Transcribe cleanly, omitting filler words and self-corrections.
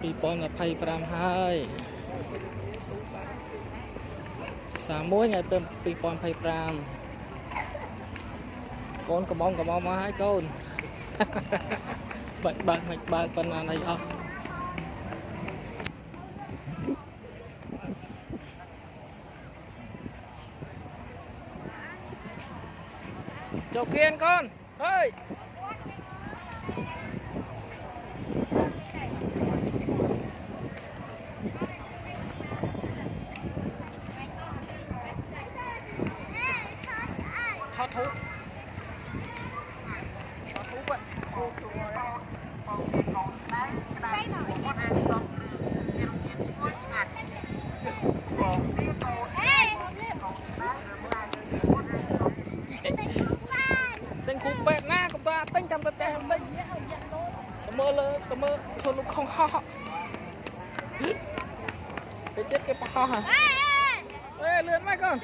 ปีปอนกับไพ่ปรามให้31ไงเป็นปีปอนไพ่ปรามโกนกระบองมาให้โกนbật bật mạch bật phần này không chào kiên con ơi thoát thú vậy tên khu bẹt na của ta tên trăm tên đây cảm ơn số lúc không ho để chết cái ho hả ê lươn mai con